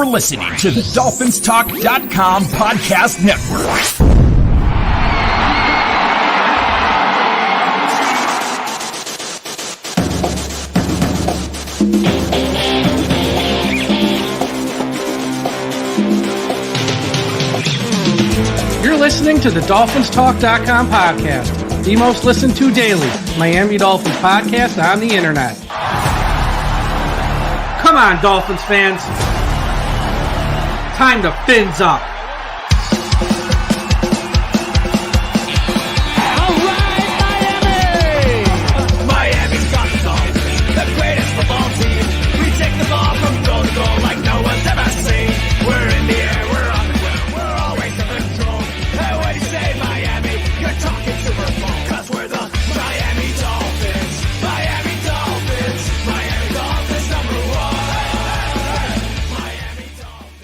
You're listening to the DolphinsTalk.com podcast network. You're listening to the DolphinsTalk.com podcast, the most listened to daily Miami Dolphins podcast on the internet. Come on, Dolphins fans. Time to fins up. All right, Miami! Miami's got the Dolphins, the greatest football team. We take the ball from goal to goal like no one's ever seen. We're in the air, we're on the ground, we're always in control. Hey, when you say Miami, you're talking Super Bowl, 'cause we're the Miami Dolphins. Miami Dolphins. Miami Dolphins number one. Miami Dolphins.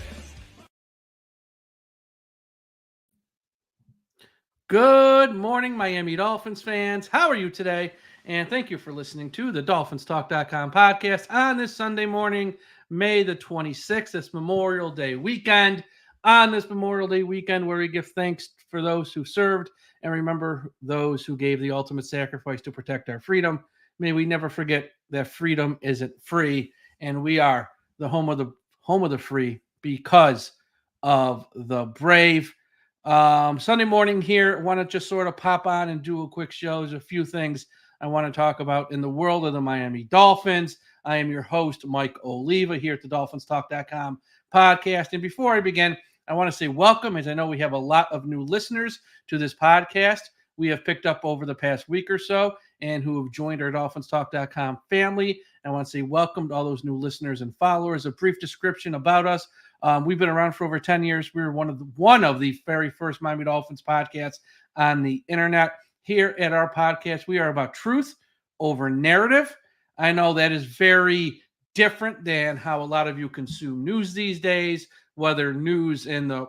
Good morning, Miami Dolphins fans. How are you today? And thank you for listening to the DolphinsTalk.com podcast on this Sunday morning, May the 26th. It's Memorial Day weekend. On this Memorial Day weekend, where we give thanks for those who served and remember those who gave the ultimate sacrifice to protect our freedom. May we never forget that freedom isn't free, and we are the home of the free because of the brave. Sunday morning here, I want to just sort of pop on and do a quick show. There's a few things I want to talk about in the world of the Miami Dolphins. I am your host, Mike Oliva, here at the DolphinsTalk.com podcast. And before I begin, I want to say welcome, as I know we have a lot of new listeners to this podcast. We have picked up over the past week or so and who have joined our DolphinsTalk.com family. I want to say welcome to all those new listeners and followers. A brief description about us. We've been around for over 10 years. We were one of the very first Miami Dolphins podcasts on the internet. Here at our podcast, we are about truth over narrative. I know that is very different than how a lot of you consume news these days, whether news in the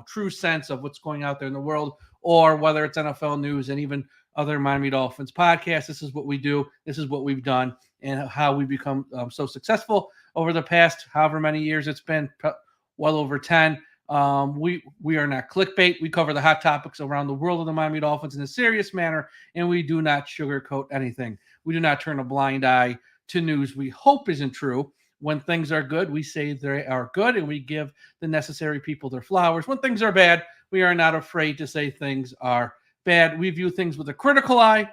true sense of what's going out there in the world, or whether it's NFL news and even other Miami Dolphins podcasts. This is what we do. This is what we've done, and how we become so successful over the past however many years it's been. Well over 10. We are not clickbait. We cover the hot topics around the world of the Miami Dolphins in a serious manner, and we do not sugarcoat anything. We do not turn a blind eye to news we hope isn't true. When things are good, we say they are good, and we give the necessary people their flowers. When things are bad, we are not afraid to say things are bad. We view things with a critical eye,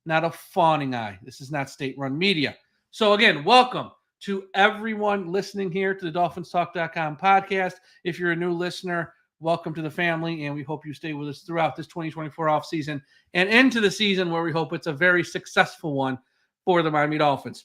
not a fawning eye. This is not state-run media. So again, welcome to everyone listening here to the DolphinsTalk.com podcast. If you're a new listener, welcome to the family, and we hope you stay with us throughout this 2024 offseason and into the season, where we hope it's a very successful one for the Miami Dolphins.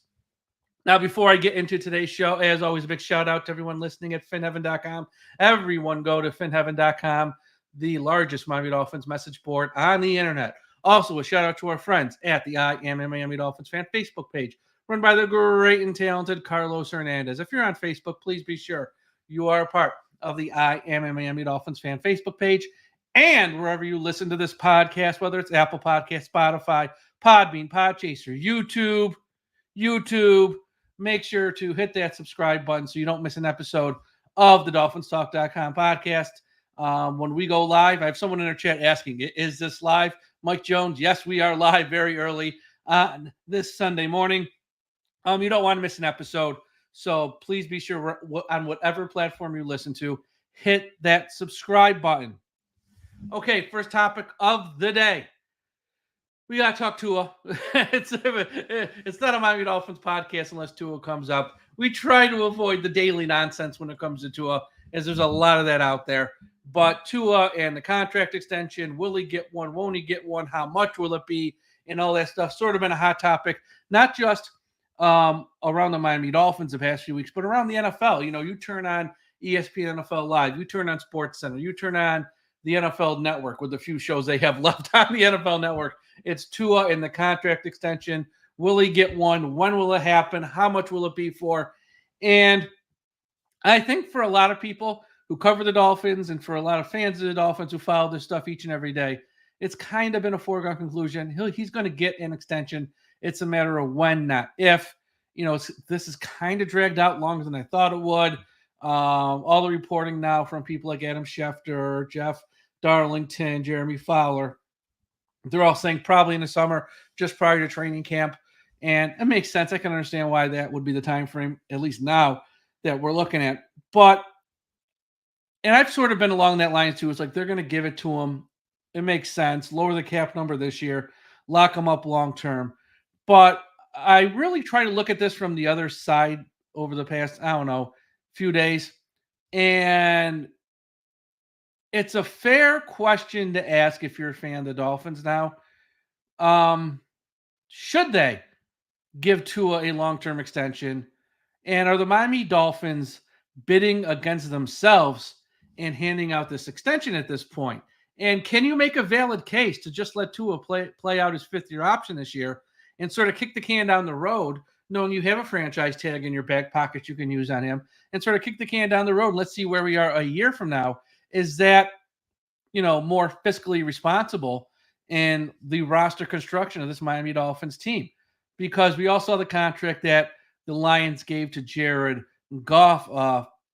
Now, before I get into today's show, as always, a big shout out to everyone listening at finheaven.com. Everyone go to finheaven.com, the largest Miami Dolphins message board on the internet. Also, a shout out to our friends at the I Am a Miami Dolphins fan Facebook page, run by the great and talented Carlos Hernandez. If you're on Facebook, please be sure you are a part of the I Am a Miami Dolphins fan Facebook page. And wherever you listen to this podcast, whether it's Apple Podcasts, Spotify, Podbean, Podchaser, YouTube, make sure to hit that subscribe button so you don't miss an episode of the DolphinsTalk.com podcast. When we go live, I have someone in our chat asking, is this live? Mike Jones, yes, we are live very early on this Sunday morning. You don't want to miss an episode, so please be sure on whatever platform you listen to, hit that subscribe button. Okay, first topic of the day. We got to talk Tua. It's not a Miami Dolphins podcast unless Tua comes up. We try to avoid the daily nonsense when it comes to Tua, as there's a lot of that out there. But Tua and the contract extension, will he get one? Won't he get one? How much will it be? And all that stuff sort of been a hot topic, not just around the Miami Dolphins the past few weeks, but around the NFL. You turn on ESPN NFL Live, you turn on SportsCenter, you turn on the NFL Network with the few shows they have left on the NFL Network. It's Tua and the contract extension. Will he get one? When will it happen? How much will it be for? And I think for a lot of people who cover the Dolphins, and for a lot of fans of the Dolphins who follow this stuff each and every day, it's kind of been a foregone conclusion. He's going to get an extension. It's a matter of when, not if. This is kind of dragged out longer than I thought it would. All the reporting now from people like Adam Schefter, Jeff Darlington, Jeremy Fowler, they're all saying probably in the summer, just prior to training camp. And it makes sense. I can understand why that would be the time frame, at least now, that we're looking at. And I've sort of been along that line too. It's like they're going to give it to him. It makes sense. Lower the cap number this year, lock him up long term. But I really try to look at this from the other side over the past, few days. And it's a fair question to ask if you're a fan of the Dolphins now. Should they give Tua a long-term extension? And are the Miami Dolphins bidding against themselves and handing out this extension at this point? And can you make a valid case to just let Tua play out his fifth-year option this year and sort of kick the can down the road, knowing you have a franchise tag in your back pocket you can use on him, and sort of kick the can down the road? Let's see where we are a year from now. Is that, more fiscally responsible in the roster construction of this Miami Dolphins team? Because we all saw the contract that the Lions gave to Jared Goff.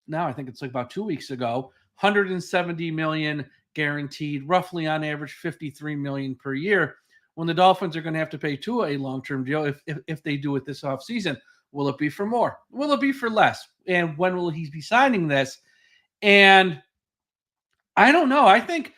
Now I think it's like about 2 weeks ago, $170 million guaranteed, roughly on average $53 million per year. When the Dolphins are going to have to pay Tua a long-term deal, if they do it this offseason, will it be for more? Will it be for less? And when will he be signing this? And I don't know. I think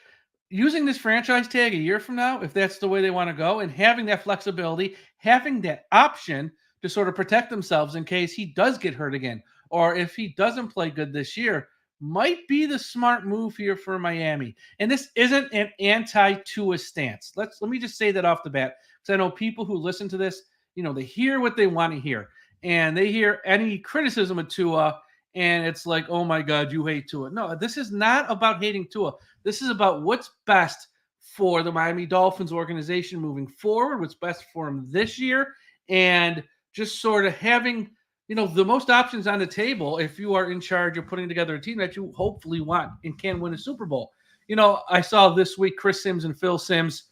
using this franchise tag a year from now, if that's the way they want to go, and having that flexibility, having that option to sort of protect themselves in case he does get hurt again, or if he doesn't play good this year, might be the smart move here for Miami. And this isn't an anti-Tua stance. Let me just say that off the bat, because I know people who listen to this, they hear what they want to hear, and they hear any criticism of Tua, and it's like, oh my God, you hate Tua. No, this is not about hating Tua. This is about what's best for the Miami Dolphins organization moving forward, what's best for them this year, and just sort of having, the most options on the table if you are in charge of putting together a team that you hopefully want and can win a Super Bowl. I saw this week Chris Sims and Phil Sims,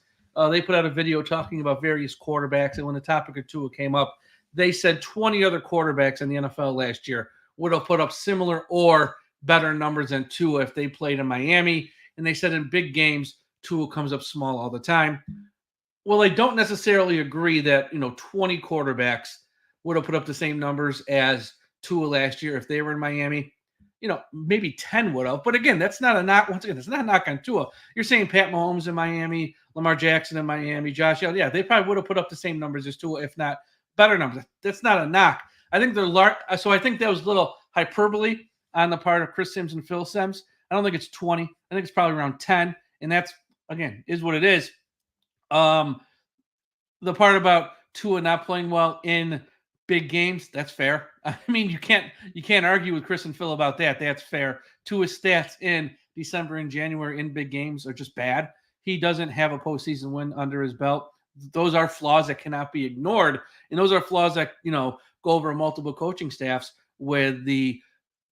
they put out a video talking about various quarterbacks, and when the topic of Tua came up, they said 20 other quarterbacks in the NFL last year would have put up similar or better numbers than Tua if they played in Miami. And they said in big games, Tua comes up small all the time. Well, I don't necessarily agree that, 20 quarterbacks would have put up the same numbers as Tua last year if they were in Miami. Maybe 10 would have. But again, that's not a knock. Once again, it's not a knock on Tua. You're saying Pat Mahomes in Miami, Lamar Jackson in Miami, Josh Allen. Yeah, they probably would have put up the same numbers as Tua, if not better numbers. That's not a knock. I think they're large. So I think that was a little hyperbole on the part of Chris Sims and Phil Sims. I don't think it's 20. I think it's probably around 10. And that's, again, is what it is. The part about Tua not playing well in big games, that's fair. I mean, you can't argue with Chris and Phil about that. That's fair. Tua's stats in December and January in big games are just bad. He doesn't have a postseason win under his belt. Those are flaws that cannot be ignored. And those are flaws that, go over multiple coaching staffs, with the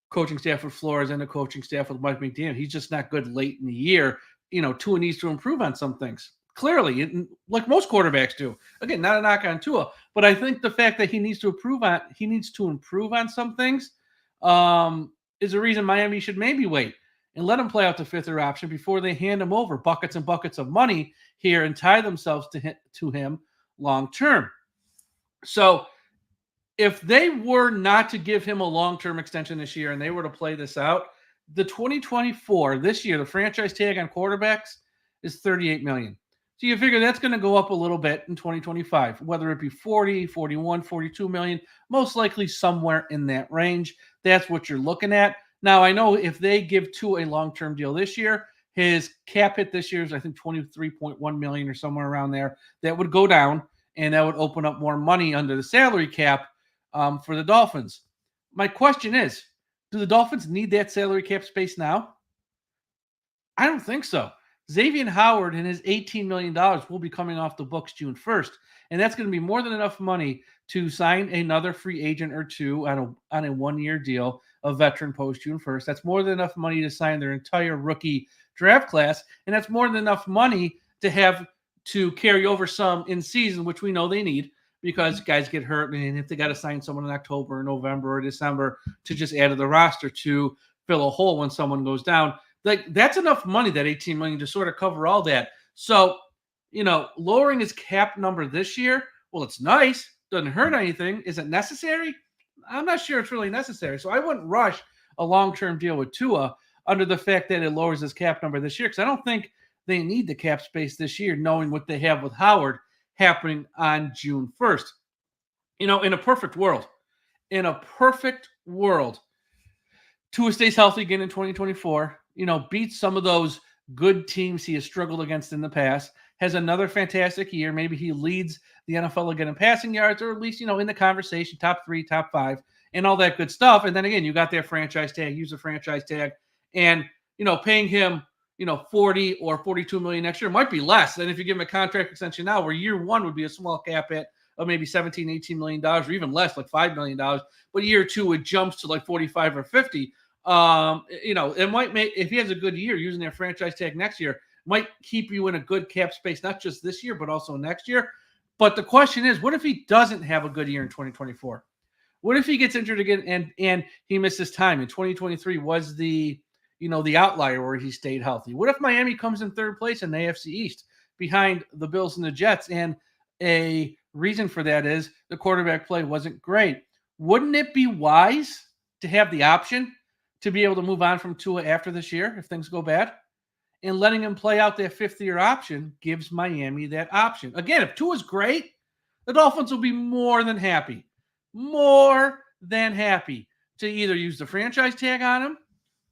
coaching staff with Flores and the coaching staff with Mike McDaniel. He's just not good late in the year. Tua needs to improve on some things. Clearly, like most quarterbacks do. Again, not a knock on Tua, but I think the fact that he needs to improve on some things is a reason Miami should maybe wait and let him play out the fifth-year option before they hand him over buckets and buckets of money here and tie themselves to him long term. So if they were not to give him a long-term extension this year and they were to play this out, the 2024, this year, the franchise tag on quarterbacks is $38 million. So you figure that's going to go up a little bit in 2025, whether it be 40, 41, 42 million, most likely somewhere in that range. That's what you're looking at. Now, I know if they give Tua a long-term deal this year, his cap hit this year is, I think, 23.1 million or somewhere around there. That would go down, and that would open up more money under the salary cap for the Dolphins. My question is, do the Dolphins need that salary cap space now? I don't think so. Xavier Howard and his $18 million will be coming off the books June 1st. And that's going to be more than enough money to sign another free agent or two on a one-year deal, a veteran post June 1st. That's more than enough money to sign their entire rookie draft class. And that's more than enough money to have to carry over some in season, which we know they need, because guys get hurt, and if they got to sign someone in October or November or December to just add to the roster to fill a hole when someone goes down, like that's enough money, that $18 million, to sort of cover all that. So, lowering his cap number this year, well, it's nice, doesn't hurt anything. Is it necessary? I'm not sure it's really necessary. So I wouldn't rush a long-term deal with Tua under the fact that it lowers his cap number this year, because I don't think they need the cap space this year, knowing what they have with Howard happening on June 1st. In a perfect world, Tua stays healthy again in 2024, beats some of those good teams he has struggled against in the past, has another fantastic year. Maybe he leads the NFL again in passing yards, or at least, in the conversation, top 3, top 5, and all that good stuff. And then again, you got that franchise tag, use the franchise tag, and, paying him, 40 or 42 million next year might be less than if you give him a contract extension now, where year one would be a small cap hit of maybe $17, $18 million, or even less, like $5 million. But year two, it jumps to like 45 or 50. It might make, if he has a good year using their franchise tag next year, might keep you in a good cap space, not just this year, but also next year. But the question is, what if he doesn't have a good year in 2024? What if he gets injured again and he misses time? And 2023 was the outlier where he stayed healthy. What if Miami comes in third place in the AFC East behind the Bills and the Jets? And a reason for that is the quarterback play wasn't great. Wouldn't it be wise to have the option to be able to move on from Tua after this year if things go bad? And letting him play out that fifth-year option gives Miami that option. Again, if Tua's great, the Dolphins will be more than happy to either use the franchise tag on him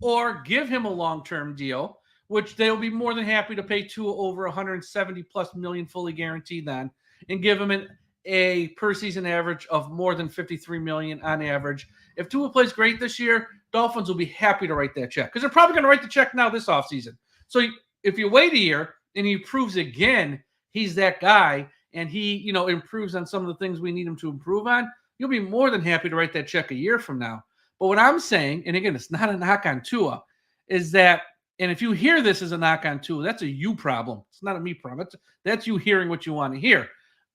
or give him a long-term deal, which they'll be more than happy to pay Tua over 170 plus million fully guaranteed then, and give him a per season average of more than 53 million on average. If Tua plays great this year, Dolphins will be happy to write that check, because they're probably going to write the check now this offseason. So if you wait a year and he proves again he's that guy, and he, improves on some of the things we need him to improve on, you'll be more than happy to write that check a year from now. But what I'm saying, and again, it's not a knock on Tua, is that, and if you hear this as a knock on Tua, that's a you problem. It's not a me problem. That's you hearing what you want to hear.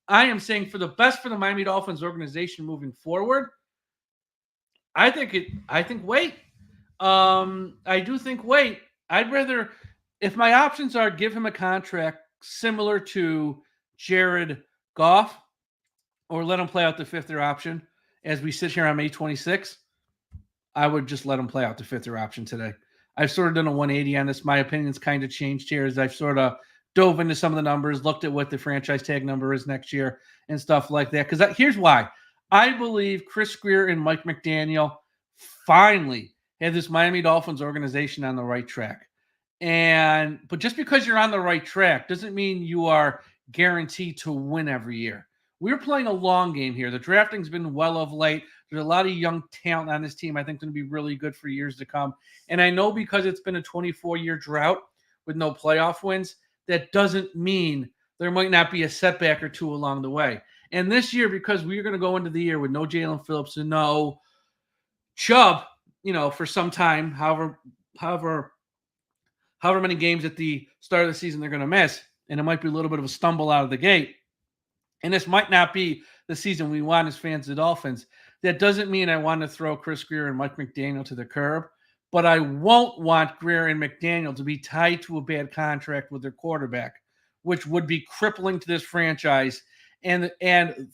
I am saying, for the best for the Miami Dolphins organization moving forward, I think wait. I do think wait. I'd rather, if my options are give him a contract similar to Jared Goff, or let him play out the fifth-year option as we sit here on May 26th, I would just let him play out the fifth-year option today. I've sort of done a 180 on this. My opinion's kind of changed here as I've sort of dove into some of the numbers, looked at what the franchise tag number is next year and stuff like that. Because here's why. I believe Chris Grier and Mike McDaniel finally have this Miami Dolphins organization on the right track. But just because you're on the right track doesn't mean you are guaranteed to win every year. We're playing a long game here. The drafting's been well of late. There's a lot of young talent on this team I think going to be really good for years to come. And I know because it's been a 24-year drought with no playoff wins, that doesn't mean there might not be a setback or two along the way. And this year, because we're going to go into the year with no Jalen Phillips and no Chubb, for some time, however many games at the start of the season they're going to miss, and it might be a little bit of a stumble out of the gate. And this might not be the season we want as fans of the Dolphins. That doesn't mean I want to throw Chris Grier and Mike McDaniel to the curb, but I won't want Grier and McDaniel to be tied to a bad contract with their quarterback, which would be crippling to this franchise and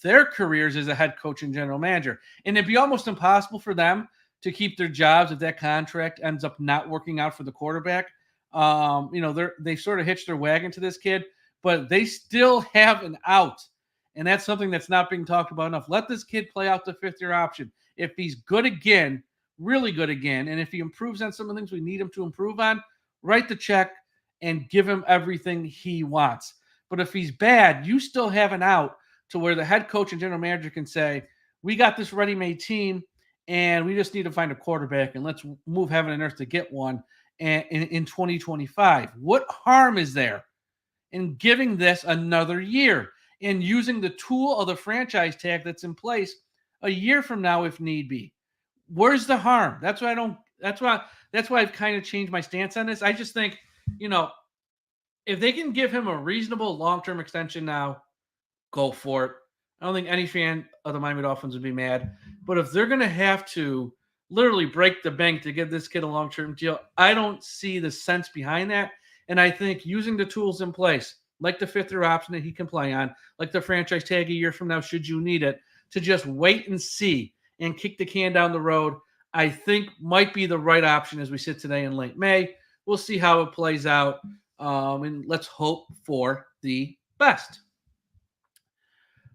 their careers as a head coach and general manager. And it'd be almost impossible for them to keep their jobs if that contract ends up not working out for the quarterback. They sort of hitched their wagon to this kid, but they still have an out. And that's something that's not being talked about enough. Let this kid play out the fifth-year option. If he's good again, really good again, and if he improves on some of the things we need him to improve on, write the check and give him everything he wants. But if he's bad, you still have an out to where the head coach and general manager can say, we got this ready-made team, and we just need to find a quarterback, and let's move heaven and earth to get one in 2025. What harm is there in giving this another year and using the tool of the franchise tag that's in place a year from now if need be? Where's the harm? That's why I've kind of changed my stance on this. I just think, if they can give him a reasonable long-term extension now, go for it. I don't think any fan of the Miami Dolphins would be mad. But if they're going to have to literally break the bank to give this kid a long-term deal, I don't see the sense behind that. And I think using the tools in place, like the fifth-year option that he can play on, like the franchise tag a year from now should you need it, to just wait and see and kick the can down the road, I think might be the right option as we sit today in late May. We'll see how it plays out, and let's hope for the best.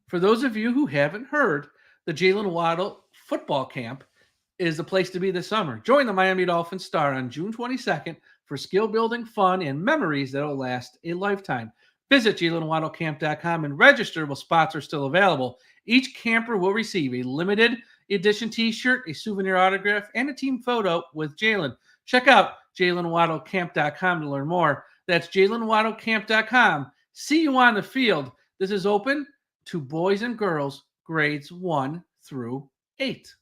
For those of you who haven't heard, the Jalen Waddle football camp is the place to be this summer. Join the Miami Dolphins star on June 22nd for skill building, fun, and memories that will last a lifetime. Visit JalenWaddleCamp.com and register while spots are still available. Each camper will receive a limited edition t-shirt, a souvenir autograph, and a team photo with Jalen. Check out JalenWaddleCamp.com to learn more. That's JalenWaddleCamp.com. See you on the field. This is open to boys and girls, grades 1 through 8.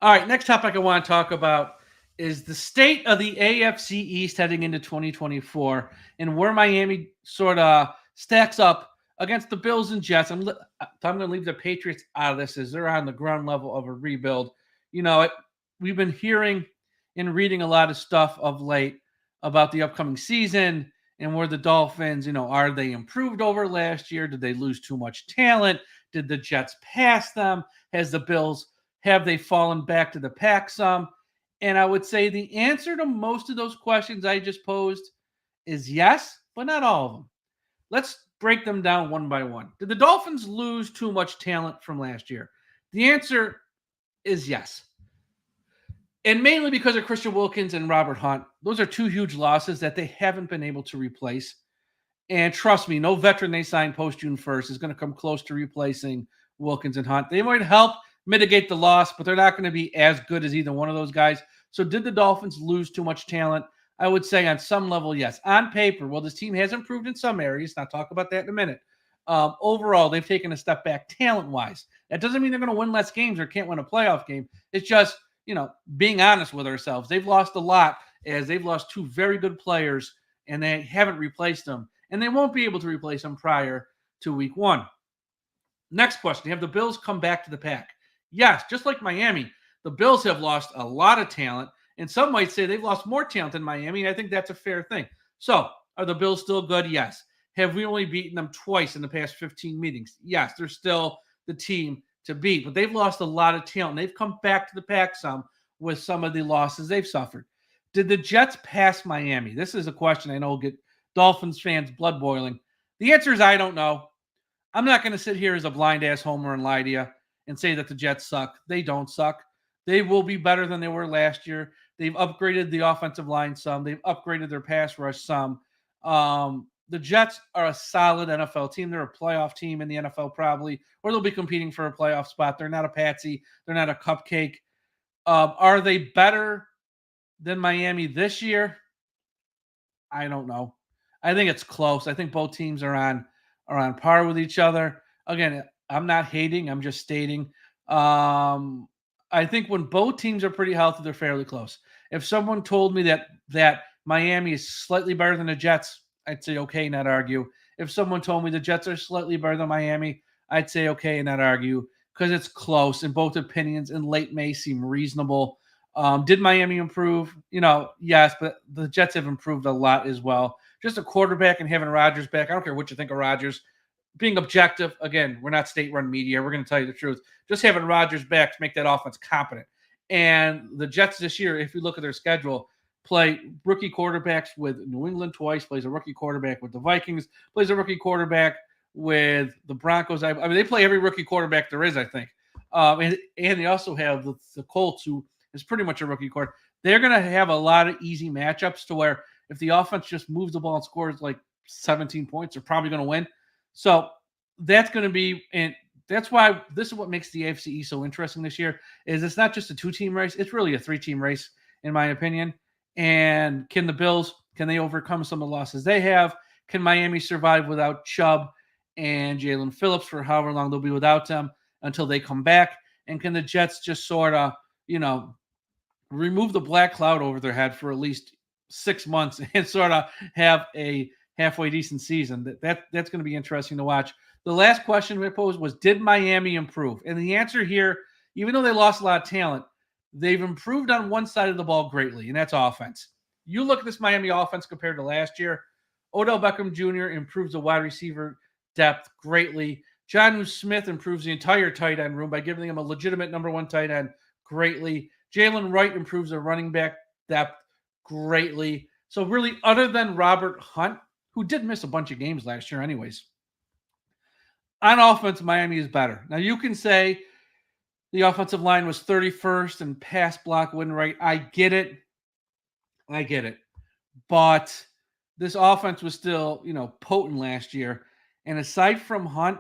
All right, next topic I want to talk about is the state of the AFC East heading into 2024 and where Miami sort of stacks up against the Bills and Jets. I'm going to leave the Patriots out of this as they're on the ground level of a rebuild. You know, we've been hearing and reading a lot of stuff of late about the upcoming season and where the Dolphins, are they improved over last year? Did they lose too much talent? Did the Jets pass them? Has the Bills, have they fallen back to the pack some? And I would say the answer to most of those questions I just posed is yes, but not all of them. Let's break them down one by one. Did the Dolphins lose too much talent from last year? The answer is yes. And mainly because of Christian Wilkins and Robert Hunt. Those are two huge losses that they haven't been able to replace. And trust me, no veteran they signed post June 1st is going to come close to replacing Wilkins and Hunt. They might help mitigate the loss, but they're not going to be as good as either one of those guys. So did the Dolphins lose too much talent? I would say on some level, yes. On paper, well, this team has improved in some areas. And I'll talk about that in a minute. Overall, they've taken a step back talent-wise. That doesn't mean they're going to win less games or can't win a playoff game. It's just, being honest with ourselves. They've lost a lot as they've lost two very good players, and they haven't replaced them. And they won't be able to replace them prior to week 1. Next question. Have the Bills come back to the pack? Yes, just like Miami, the Bills have lost a lot of talent, and some might say they've lost more talent than Miami, and I think that's a fair thing. So, are the Bills still good? Yes. Have we only beaten them twice in the past 15 meetings? Yes, they're still the team to beat, but they've lost a lot of talent. They've come back to the pack some with some of the losses they've suffered. Did the Jets pass Miami? This is a question I know will get Dolphins fans blood boiling. The answer is I don't know. I'm not going to sit here as a blind-ass homer and lie to you and say that the Jets suck. They don't suck. They will be better than they were last year. They've upgraded the offensive line some. They've upgraded their pass rush some. The Jets are a solid NFL team. They're a playoff team in the NFL probably, or they'll be competing for a playoff spot. They're not a patsy. They're not a cupcake. Are they better than Miami this year? I don't know. I think it's close. I think both teams are on par with each other. Again, I'm not hating. I'm just stating. I think when both teams are pretty healthy, they're fairly close. If someone told me that Miami is slightly better than the Jets, I'd say okay, not argue. If someone told me the Jets are slightly better than Miami, I'd say okay, not argue, because it's close and both opinions in late May seem reasonable. Did Miami improve? Yes, but the Jets have improved a lot as well. Just a quarterback and having Rodgers back. I don't care what you think of Rodgers. Being objective, again, we're not state-run media. We're going to tell you the truth. Just having Rodgers back to make that offense competent. And the Jets this year, if you look at their schedule, play rookie quarterbacks with New England twice, plays a rookie quarterback with the Vikings, plays a rookie quarterback with the Broncos. I mean, they play every rookie quarterback there is, I think. And they also have the Colts, who is pretty much a rookie quarterback. They're going to have a lot of easy matchups to where if the offense just moves the ball and scores like 17 points, they're probably going to win. So that's going to be, and that's why this is what makes the AFC East so interesting this year, is it's not just a 2-team race. It's really a 3-team race, in my opinion. And can the Bills, can they overcome some of the losses they have? Can Miami survive without Chubb and Jalen Phillips for however long they'll be without them until they come back? And can the Jets just sort of, remove the black cloud over their head for at least 6 months and sort of have a halfway decent season. That's going to be interesting to watch. The last question we posed was, did Miami improve? And the answer here, even though they lost a lot of talent, they've improved on one side of the ball greatly, and that's offense. You look at this Miami offense compared to last year, Odell Beckham Jr. improves the wide receiver depth greatly. Jonnu Smith improves the entire tight end room by giving him a legitimate number one tight end greatly. Jalen Wright improves the running back depth greatly. So really, other than Robert Hunt, who did miss a bunch of games last year anyways, on offense, Miami is better. Now, you can say the offensive line was 31st in pass block win rate. I get it. But this offense was still, potent last year. And aside from Hunt,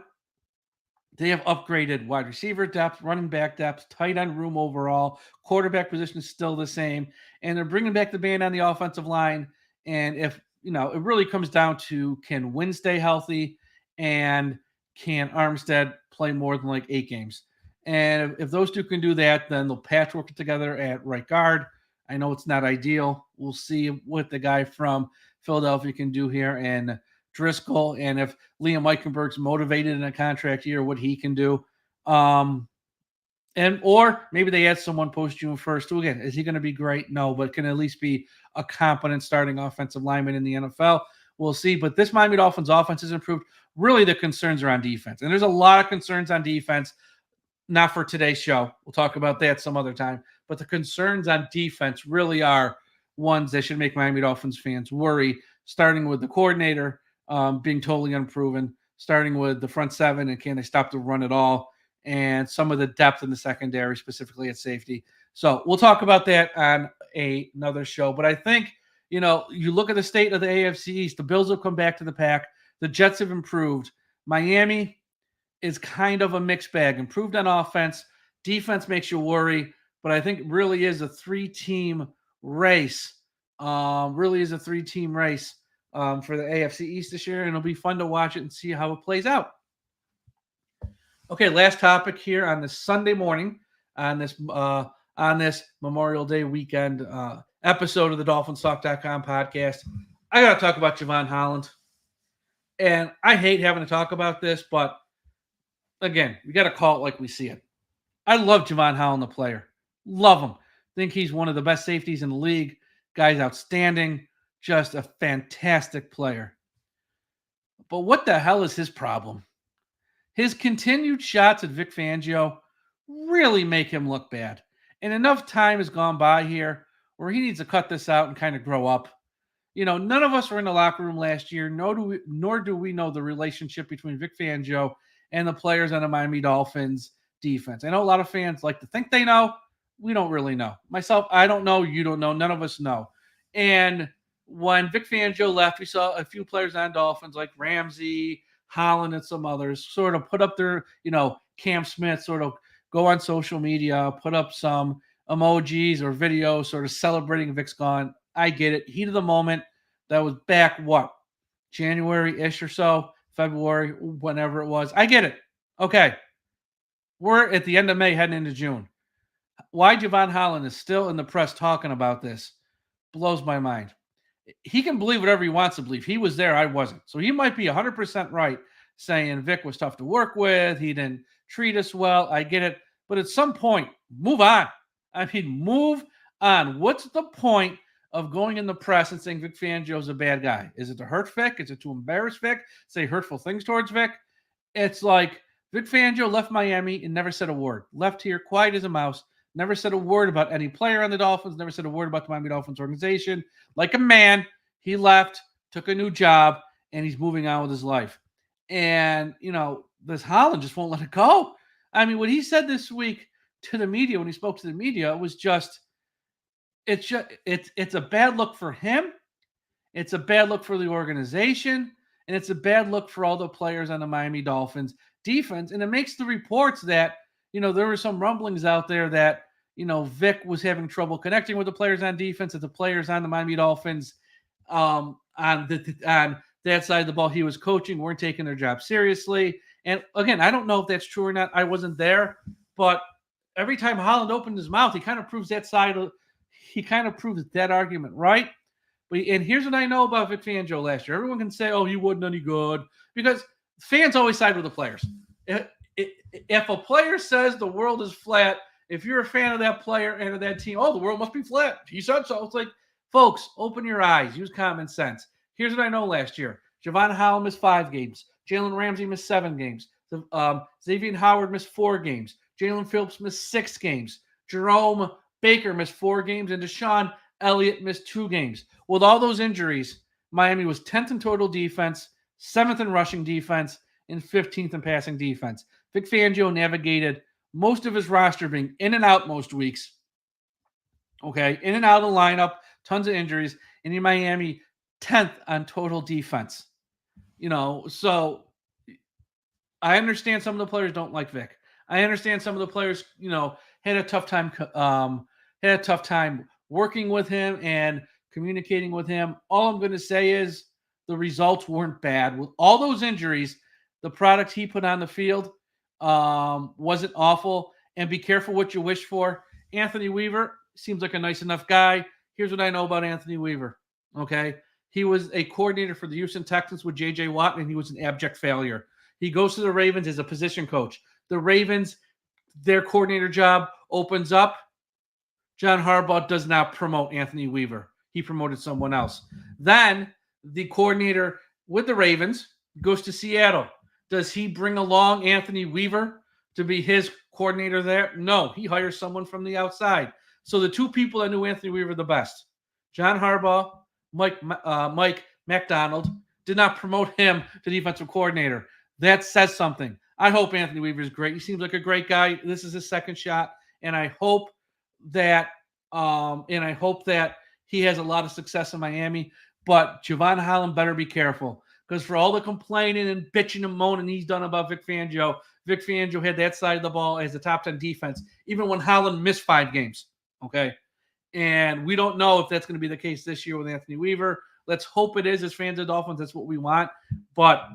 they have upgraded wide receiver depth, running back depth, tight end room overall. Quarterback position is still the same. And they're bringing back the band on the offensive line. And if, it really comes down to, can Wynn stay healthy and can Armstead play more than like 8 games? And if those two can do that, then they'll patchwork it together at right guard. I know it's not ideal. We'll see what the guy from Philadelphia can do here, and Driscoll, and if Liam Eichenberg's motivated in a contract year, what he can do. Or maybe they add someone post June 1st. So again, is he going to be great? No, but can at least be a competent starting offensive lineman in the NFL. We'll see. But this Miami Dolphins offense has improved. Really, the concerns are on defense. And there's a lot of concerns on defense. Not for today's show. We'll talk about that some other time. But the concerns on defense really are ones that should make Miami Dolphins fans worry, starting with the coordinator being totally unproven, starting with the front seven, and can they stop the run at all, and some of the depth in the secondary, specifically at safety. So we'll talk about that on another show. But I think, you look at the state of the AFC East, the Bills have come back to the pack. The Jets have improved. Miami is kind of a mixed bag. Improved on offense. Defense makes you worry, but I think it really is a 3-team race. For the AFC East this year, and it'll be fun to watch it and see how it plays out. Okay, last topic here on this Sunday morning, on this Memorial Day weekend episode of the DolphinsTalk.com podcast. I got to talk about Jevon Holland. And I hate having to talk about this, but again, we got to call it like we see it. I love Jevon Holland, the player. Love him. Think he's one of the best safeties in the league. Guy's outstanding. Just a fantastic player. But what the hell is his problem? His continued shots at Vic Fangio really make him look bad. And enough time has gone by here where he needs to cut this out and kind of grow up. None of us were in the locker room last year, nor do we know the relationship between Vic Fangio and the players on the Miami Dolphins defense. I know a lot of fans like to think they know. We don't really know. Myself, I don't know. You don't know. None of us know. And when Vic Fangio left, we saw a few players on Dolphins like Ramsey, Holland, and some others sort of put up their, Cam Smith sort of go on social media, put up some emojis or videos sort of celebrating Vic's gone. I get it. Heat of the moment. That was back, January-ish or so, February, whenever it was. I get it. Okay. We're at the end of May heading into June. Why Jevon Holland is still in the press talking about this blows my mind. He can believe whatever he wants to believe. He was there. I wasn't. So he might be 100% right saying Vic was tough to work with. He didn't treat us well. I get it. But at some point, move on. Move on. What's the point of going in the press and saying Vic Fangio is a bad guy? Is it to hurt Vic? Is it to embarrass Vic? Say hurtful things towards Vic? It's like Vic Fangio left Miami and never said a word. Left here quiet as a mouse. Never said a word about any player on the Dolphins. Never said a word about the Miami Dolphins organization. Like a man, he left, took a new job, and he's moving on with his life. And, this Holland just won't let it go. What he said this week to the media, when he spoke to the media, was just, it's a bad look for him. It's a bad look for the organization. And it's a bad look for all the players on the Miami Dolphins defense. And it makes the reports that, there were some rumblings out there that, Vic was having trouble connecting with the players on defense, that the players on the Miami Dolphins on that side of the ball he was coaching weren't taking their job seriously. And again, I don't know if that's true or not. I wasn't there, but every time Holland opened his mouth, he kind of proves that argument right. And here's what I know about Vic Fangio last year. Everyone can say, oh, he wasn't any good, because fans always side with the players. If a player says the world is flat, if you're a fan of that player and of that team, oh, the world must be flat. He said so. It's like, folks, open your eyes. Use common sense. Here's what I know last year. Jevon Holland missed 5 games. Jalen Ramsey missed 7 games. Xavier Howard missed 4 games. Jalen Phillips missed 6 games. Jerome Baker missed 4 games. And Deshaun Elliott missed 2 games. With all those injuries, Miami was 10th in total defense, 7th in rushing defense, and 15th in passing defense. Vic Fangio navigated most of his roster being in and out most weeks. Okay, in and out of the lineup, tons of injuries, and in Miami, 10th on total defense. So I understand some of the players don't like Vic. I understand some of the players, had a tough time working with him and communicating with him. All I'm going to say is the results weren't bad. With all those injuries, the product he put on the field wasn't awful. And be careful what you wish for. Anthony Weaver seems like a nice enough guy. Here's what I know about Anthony Weaver. Okay. He was a coordinator for the Houston Texans with J.J. Watt, and he was an abject failure. He goes to the Ravens as a position coach. The Ravens, their coordinator job opens up. John Harbaugh does not promote Anthony Weaver. He promoted someone else. Then the coordinator with the Ravens goes to Seattle. Does he bring along Anthony Weaver to be his coordinator there? No, he hires someone from the outside. So the 2 people that knew Anthony Weaver the best, John Harbaugh, Mike McDonald, did not promote him to defensive coordinator. That says something. I hope Anthony Weaver is great. He seems like a great guy. This is his second shot, and I hope that he has a lot of success in Miami. But Jevon Holland better be careful, because for all the complaining and bitching and moaning he's done about Vic Fangio had that side of the ball as the top 10 defense, even when Holland missed 5 games. Okay. And we don't know if that's going to be the case this year with Anthony Weaver. Let's hope it is. As fans of Dolphins, that's what we want. But,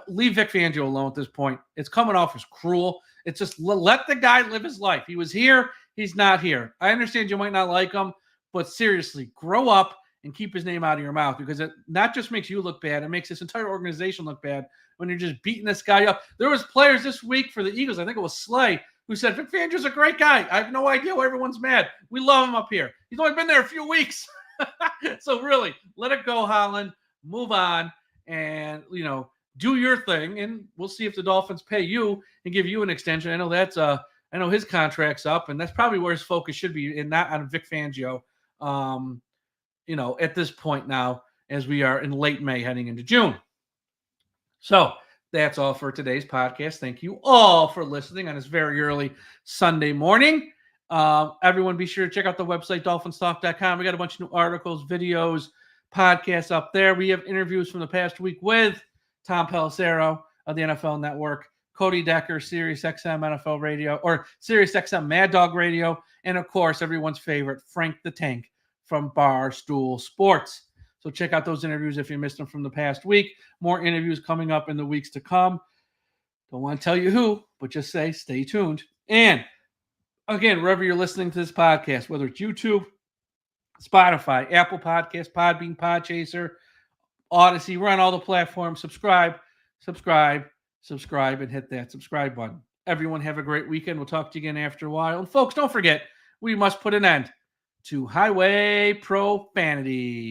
leave Vic Fangio alone at this point. It's coming off as cruel. It's just let the guy live his life. He was here. He's not here. I understand you might not like him, but seriously, grow up and keep his name out of your mouth, because it not just makes you look bad, it makes this entire organization look bad when you're just beating this guy up. There was players this week for the Eagles, I think it was Slay, who said, Vic Fangio's a great guy. I have no idea why everyone's mad. We love him up here. He's only been there a few weeks. So really, let it go, Holland. Move on and, do your thing, and we'll see if the Dolphins pay you and give you an extension. I know his contract's up, and that's probably where his focus should be, and not on Vic Fangio. At this point now, as we are in late May heading into June. So that's all for today's podcast. Thank you all for listening on this very early Sunday morning. Everyone be sure to check out the website, dolphinstalk.com. We got a bunch of new articles, videos, podcasts up there. We have interviews from the past week with Tom Pelissero of the NFL Network, Cody Decker, SiriusXM NFL Radio, or SiriusXM Mad Dog Radio, and of course, everyone's favorite, Frank the Tank from Barstool Sports. So check out those interviews if you missed them from the past week. More interviews coming up in the weeks to come. Don't want to tell you who, but just say stay tuned. And again, wherever you're listening to this podcast, whether it's YouTube, Spotify, Apple Podcasts, Podbean, Podchaser, Odyssey, we're on all the platforms. Subscribe, and hit that subscribe button. Everyone have a great weekend. We'll talk to you again after a while. And folks, don't forget, we must put an end to highway profanity.